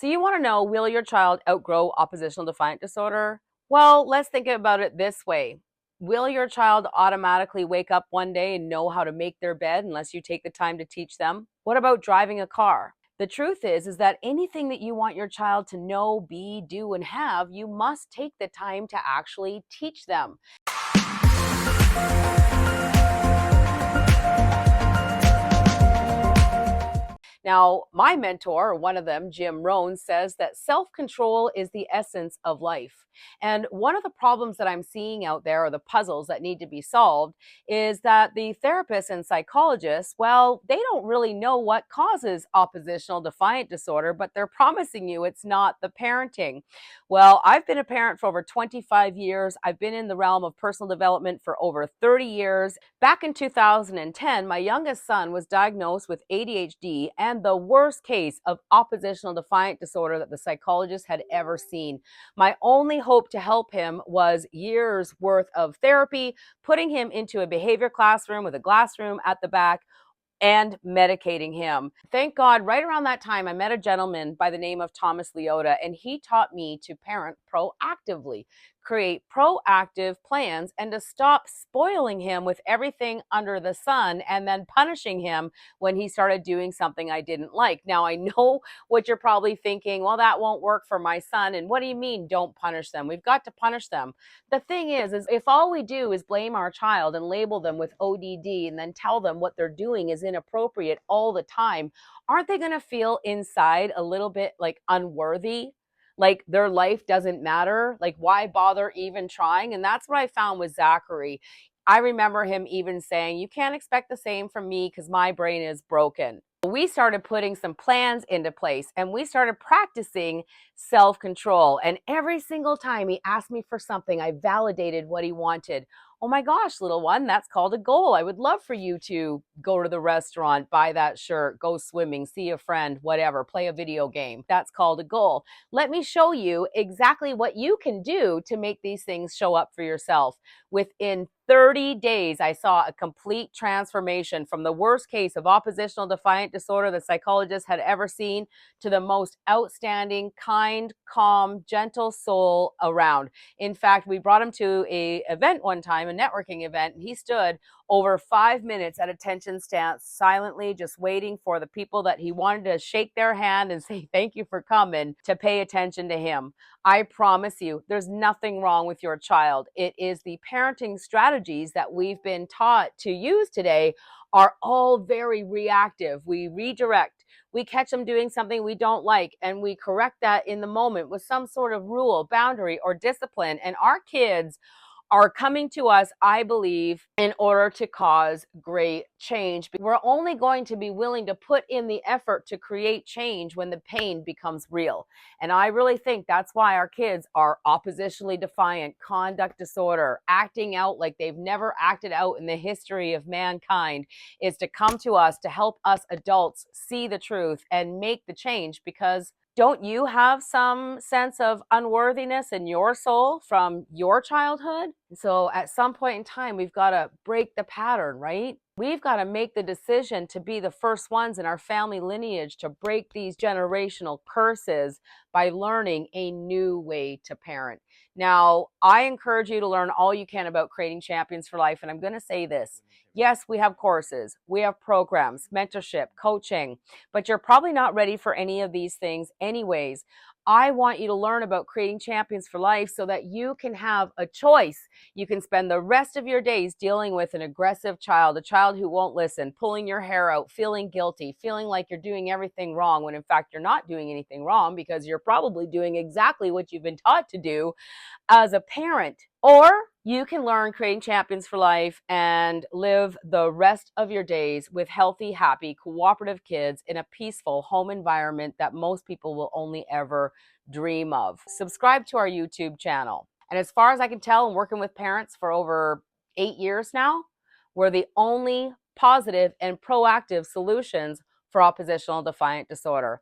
So you want to know, will your child outgrow oppositional defiant disorder? Well, let's think about it this way. Will your child automatically wake up one day and know how to make their bed unless you take the time to teach them? What about driving a car? The truth is that anything that you want your child to know, be, do, and have, you must take the time to actually teach them. Now, my mentor, one of them, Jim Rohn, says that self-control is the essence of life. And one of the problems that I'm seeing out there, or the puzzles that need to be solved, is that the therapists and psychologists, well, they don't really know what causes oppositional defiant disorder, but they're promising you it's not the parenting. Well, I've been a parent for over 25 years. I've been in the realm of personal development for over 30 years. Back in 2010, my youngest son was diagnosed with ADHD and the worst case of oppositional defiant disorder that the psychologist had ever seen. My only hope to help him was years worth of therapy, putting him into a behavior classroom with a glass room at the back, and medicating him. Thank God, right around that time, I met a gentleman by the name of Thomas Liotta, and he taught me to parent proactively, create proactive plans, and to stop spoiling him with everything under the sun and then punishing him when he started doing something I didn't like. Now, I know what you're probably thinking, well, that won't work for my son. And what do you mean, don't punish them? We've got to punish them. The thing is if all we do is blame our child and label them with ODD and then tell them what they're doing is inappropriate all the time, aren't they going to feel inside a little bit like unworthy? Like their life doesn't matter? Like, why bother even trying? And that's what I found with Zachary. I remember him even saying, you can't expect the same from me because my brain is broken. We started putting some plans into place and we started practicing self-control. And every single time he asked me for something, I validated what he wanted. Oh my gosh, little one, that's called a goal. I would love for you to go to the restaurant, buy that shirt, go swimming, see a friend, whatever, play a video game. That's called a goal. Let me show you exactly what you can do to make these things show up for yourself. Within 30 days, I saw a complete transformation from the worst case of oppositional defiant disorder the psychologist had ever seen to the most outstanding, kind, calm, gentle soul around. In fact, we brought him to an event one time, a networking event, and he stood over 5 minutes at attention stance, silently just waiting for the people that he wanted to shake their hand and say, thank you for coming, to pay attention to him. I promise you, there's nothing wrong with your child. It is the parenting strategies that we've been taught to use today are all very reactive. We redirect. We catch them doing something we don't like, and we correct that in the moment with some sort of rule, boundary, or discipline. And our kids are coming to us, I believe, in order to cause great change. We're only going to be willing to put in the effort to create change when the pain becomes real. And I really think that's why our kids are oppositionally defiant, conduct disorder, acting out like they've never acted out in the history of mankind, is to come to us to help us adults see the truth and make the change. Because don't you have some sense of unworthiness in your soul from your childhood? So at some point in time, we've got to break the pattern, right? We've got to make the decision to be the first ones in our family lineage to break these generational curses by learning a new way to parent. Now, I encourage you to learn all you can about creating champions for life. And I'm going to say this. Yes, we have courses, we have programs, mentorship, coaching, but you're probably not ready for any of these things anyways. I want you to learn about creating champions for life so that you can have a choice. You can spend the rest of your days dealing with an aggressive child, a child who won't listen, pulling your hair out, feeling guilty, feeling like you're doing everything wrong when in fact you're not doing anything wrong because you're probably doing exactly what you've been taught to do as a parent. Or you can learn creating champions for life and live the rest of your days with healthy, happy, cooperative kids in a peaceful home environment that most people will only ever dream of. Subscribe to our YouTube channel. And as far as I can tell, I'm working with parents for over 8 years now. We're the only positive and proactive solutions for oppositional defiant disorder.